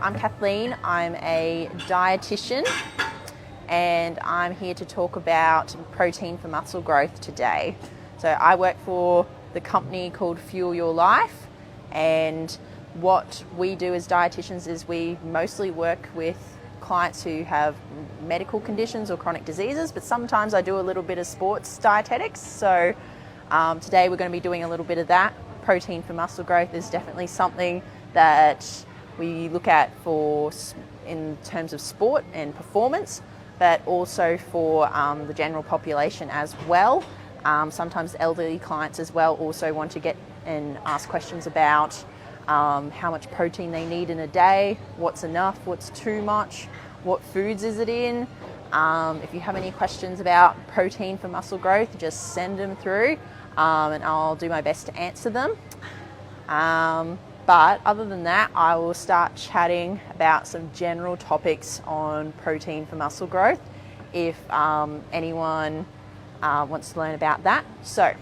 I'm Kathleen. I'm a dietitian and I'm here to talk about protein for muscle growth today. So I work for the company called Your Life, and what we do as dietitians is we mostly work with clients who have medical conditions or chronic diseases, but sometimes I do a little bit of sports dietetics. So today we're going to be doing a little bit of that. Protein for muscle growth is definitely something that we look at for in terms of sport and performance, but also for the general population as well. Sometimes elderly clients as well also want to get and ask questions about how much protein they need in a day, what's enough, what's too much, what foods is it in. If you have any questions about protein for muscle growth, just send them through and I'll do my best to answer them. But other than that, I will start chatting about some general topics on protein for muscle growth if anyone wants to learn about that. So,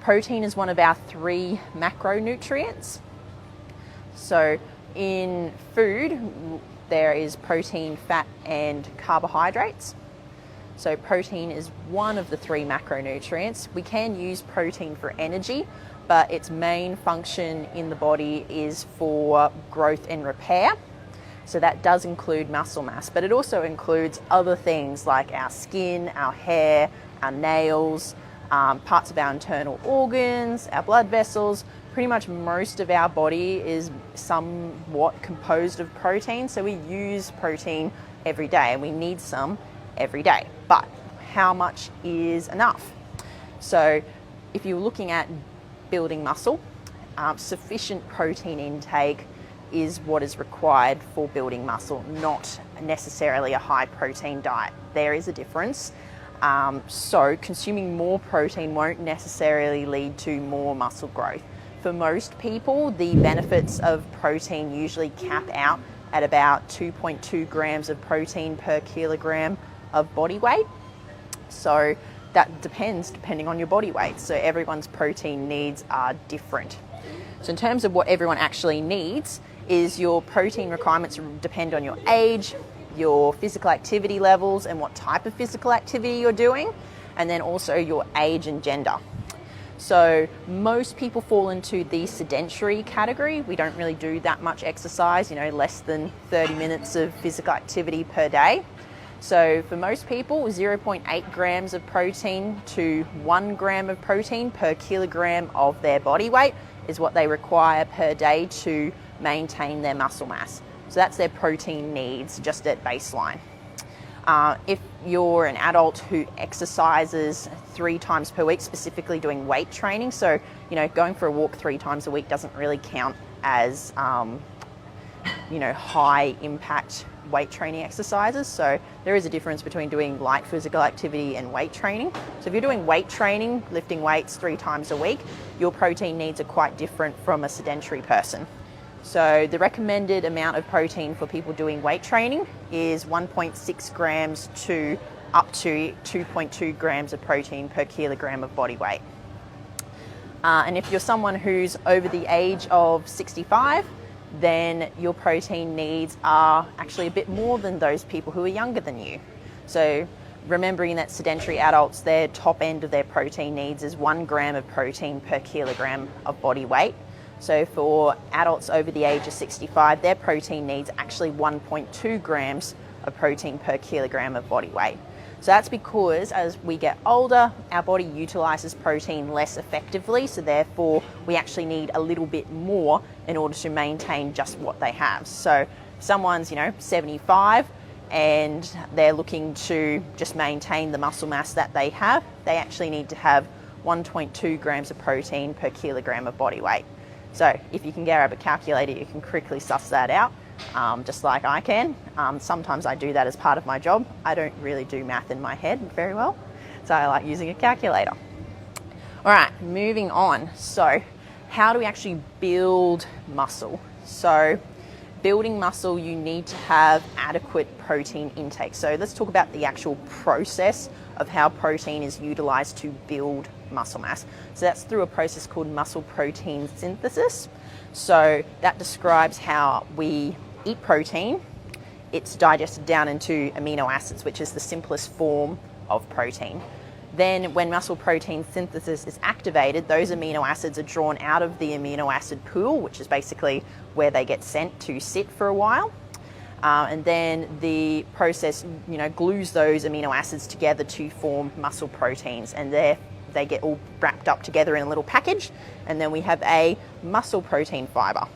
protein is one of our 3 macronutrients. So, in food, there is protein, fat, and carbohydrates. So, protein is one of the 3 macronutrients. We can use protein for energy, but its main function in the body is for growth and repair. So that does include muscle mass, but it also includes other things like our skin, our hair, our nails, parts of our internal organs, our blood vessels. Pretty much most of our body is somewhat composed of protein, so we use protein every day and we need some every day. But how much is enough? So if you're looking at building muscle, sufficient protein intake is what is required for building muscle, not necessarily a high protein diet. There is a difference. So consuming more protein won't necessarily lead to more muscle growth. For most people, the benefits of protein usually cap out at about 2.2 grams of protein per kilogram of body weight. So that depending on your body weight. So everyone's protein needs are different. So in terms of what everyone actually needs, is your protein requirements depend on your age, your physical activity levels and what type of physical activity you're doing, and then also your age and gender. So most people fall into the sedentary category. We don't really do that much exercise, less than 30 minutes of physical activity per day. So for most people, 0.8 grams of protein to 1 gram of protein per kilogram of their body weight is what they require per day to maintain their muscle mass. So that's their protein needs just at baseline. If you're an adult who exercises 3 times per week, specifically doing weight training, so going for a walk 3 times a week doesn't really count as high impact weight training exercises. So there is a difference between doing light physical activity and weight training. So if you're doing weight training, lifting weights 3 times a week, your protein needs are quite different from a sedentary person. So the recommended amount of protein for people doing weight training is 1.6 grams to up to 2.2 grams of protein per kilogram of body weight. And if you're someone who's over the age of 65, then your protein needs are actually a bit more than those people who are younger than you. So remembering that sedentary adults, their top end of their protein needs is 1 gram of protein per kilogram of body weight. So for adults over the age of 65, their protein needs actually 1.2 grams of protein per kilogram of body weight. So that's because as we get older, our body utilizes protein less effectively, so therefore we actually need a little bit more in order to maintain just what they have. So if someone's 75 and they're looking to just maintain the muscle mass that they have, they actually need to have 1.2 grams of protein per kilogram of body weight. So if you can grab a calculator, you can quickly suss that out, just like I can. Sometimes I do that as part of my job. I don't really do math in my head very well, so I like using a calculator. All right, moving on. So how do we actually build muscle? So building muscle, you need to have adequate protein intake. So let's talk about the actual process of how protein is utilized to build muscle mass. So that's through a process called muscle protein synthesis. So that describes how we eat protein, it's digested down into amino acids, which is the simplest form of protein. Then when muscle protein synthesis is activated, those amino acids are drawn out of the amino acid pool, which is basically where they get sent to sit for a while. And then the process, glues those amino acids together to form muscle proteins, and they get all wrapped up together in a little package, and then we have a muscle protein fiber.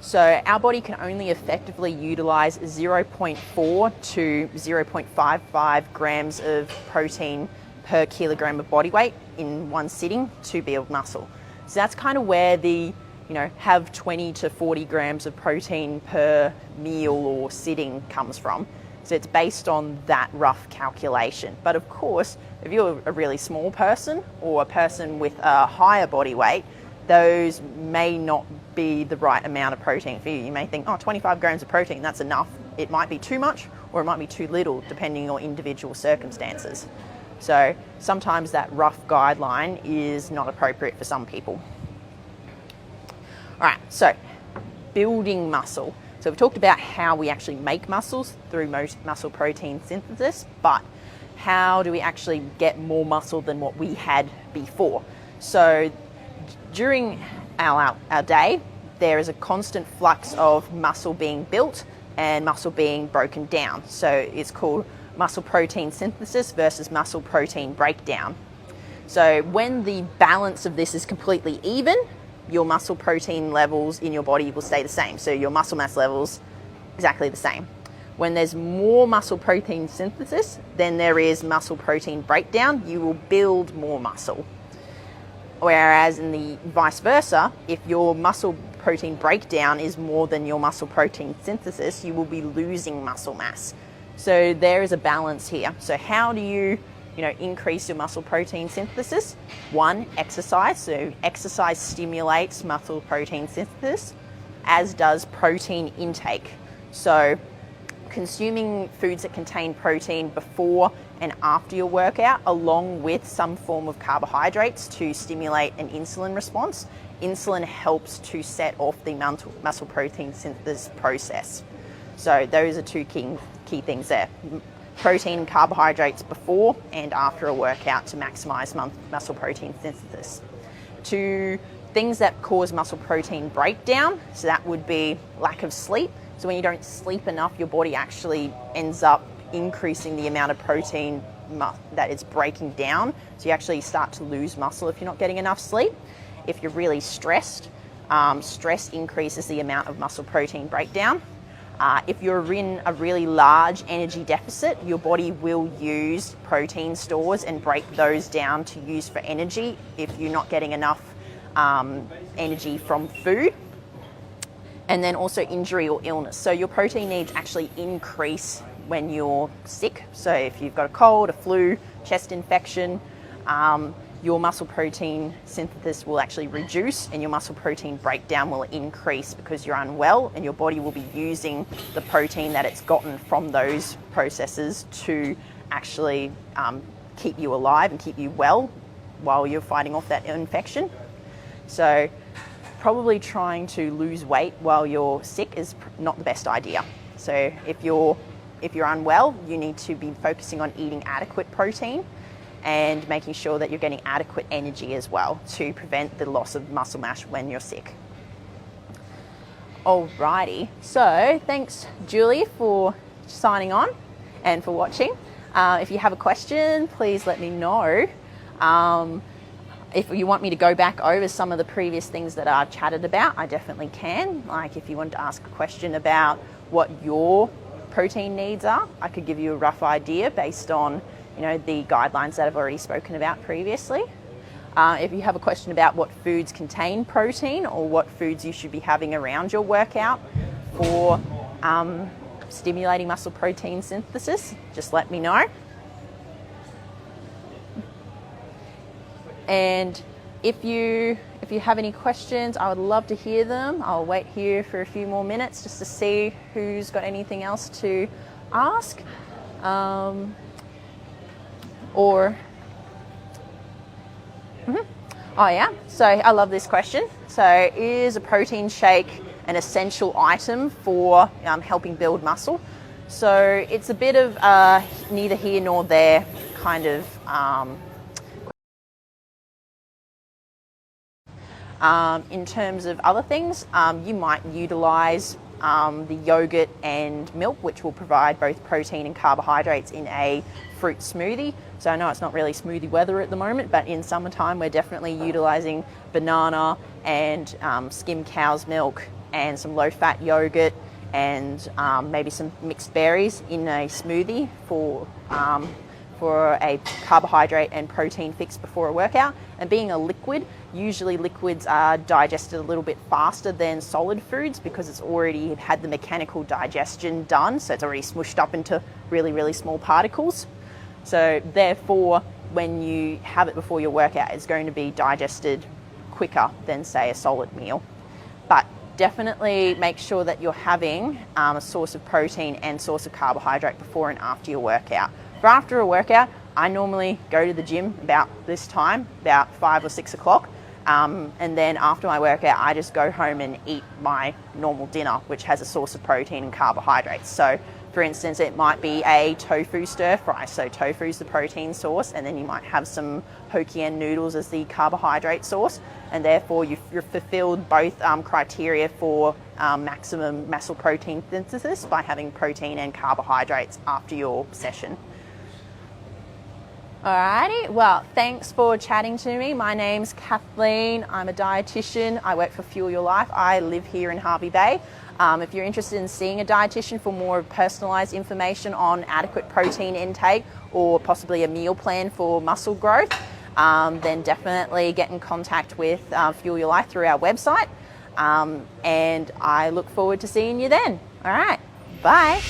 So our body can only effectively utilize 0.4 to 0.55 grams of protein per kilogram of body weight in one sitting to build muscle. So that's kind of where the, have 20 to 40 grams of protein per meal or sitting comes from. So it's based on that rough calculation. But of course, if you're a really small person or a person with a higher body weight, those may not be the right amount of protein for you. You may think, 25 grams of protein, that's enough. It might be too much or it might be too little, depending on individual circumstances. So sometimes that rough guideline is not appropriate for some people. All right, so building muscle. So we've talked about how we actually make muscles through muscle protein synthesis, but how do we actually get more muscle than what we had before? So during our day, there is a constant flux of muscle being built and muscle being broken down. So it's called muscle protein synthesis versus muscle protein breakdown. So when the balance of this is completely even, your muscle protein levels in your body will stay the same. So your muscle mass levels exactly the same. When there's more muscle protein synthesis than there is muscle protein breakdown, you will build more muscle. Whereas in the vice versa, if your muscle protein breakdown is more than your muscle protein synthesis, you will be losing muscle mass. So there is a balance here. So how do you, increase your muscle protein synthesis? One, exercise. So exercise stimulates muscle protein synthesis, as does protein intake. So consuming foods that contain protein before and after your workout, along with some form of carbohydrates to stimulate an insulin response. Insulin helps to set off the muscle protein synthesis process. So those are two key things there. Protein and carbohydrates before and after a workout to maximize muscle protein synthesis. To things that cause muscle protein breakdown, so that would be lack of sleep. So when you don't sleep enough, your body actually ends up increasing the amount of protein that it's breaking down. So you actually start to lose muscle if you're not getting enough sleep. If you're really stressed, stress increases the amount of muscle protein breakdown. If you're in a really large energy deficit, your body will use protein stores and break those down to use for energy if you're not getting enough energy from food. And then also injury or illness. So your protein needs actually increase when you're sick. So if you've got a cold, a flu, chest infection, your muscle protein synthesis will actually reduce and your muscle protein breakdown will increase because you're unwell, and your body will be using the protein that it's gotten from those processes to actually keep you alive and keep you well while you're fighting off that infection. So probably trying to lose weight while you're sick is not the best idea. So if you're unwell, you need to be focusing on eating adequate protein and making sure that you're getting adequate energy as well to prevent the loss of muscle mass when you're sick. Alrighty, so thanks Julie for signing on and for watching. If you have a question, please let me know. If you want me to go back over some of the previous things that I've chatted about, I definitely can. Like if you want to ask a question about what your protein needs are, I could give you a rough idea based on the guidelines that I've already spoken about previously. If you have a question about what foods contain protein or what foods you should be having around your workout for stimulating muscle protein synthesis, just let me know. And if you have any questions, I would love to hear them. I'll wait here for a few more minutes just to see who's got anything else to ask. Oh yeah, so I love this question. So is a protein shake an essential item for helping build muscle. So it's a bit of neither here nor there kind of in terms of other things, you might utilise the yogurt and milk, which will provide both protein and carbohydrates in a fruit smoothie. So I know it's not really smoothie weather at the moment, but in summertime we're definitely utilising banana and skim cow's milk and some low-fat yogurt and maybe some mixed berries in a smoothie for a carbohydrate and protein fix before a workout. And being a liquid, usually liquids are digested a little bit faster than solid foods because it's already had the mechanical digestion done, so it's already smushed up into really, really small particles. So therefore, when you have it before your workout, it's going to be digested quicker than, say, a solid meal. But definitely make sure that you're having a source of protein and source of carbohydrate before and after your workout. For after a workout, I normally go to the gym about this time, about 5 or 6 o'clock. And then after my workout, I just go home and eat my normal dinner, which has a source of protein and carbohydrates. So for instance, it might be a tofu stir fry. So tofu is the protein source, and then you might have some Hokkien noodles as the carbohydrate source. And therefore you've fulfilled both criteria for maximum muscle protein synthesis by having protein and carbohydrates after your session. Alrighty, well, thanks for chatting to me. My name's Kathleen. I'm a dietitian. I work for Fuel Your Life. I live here in Hervey Bay. If you're interested in seeing a dietitian for more personalised information on adequate protein intake or possibly a meal plan for muscle growth, then definitely get in contact with Fuel Your Life through our website. And I look forward to seeing you then. All right, bye.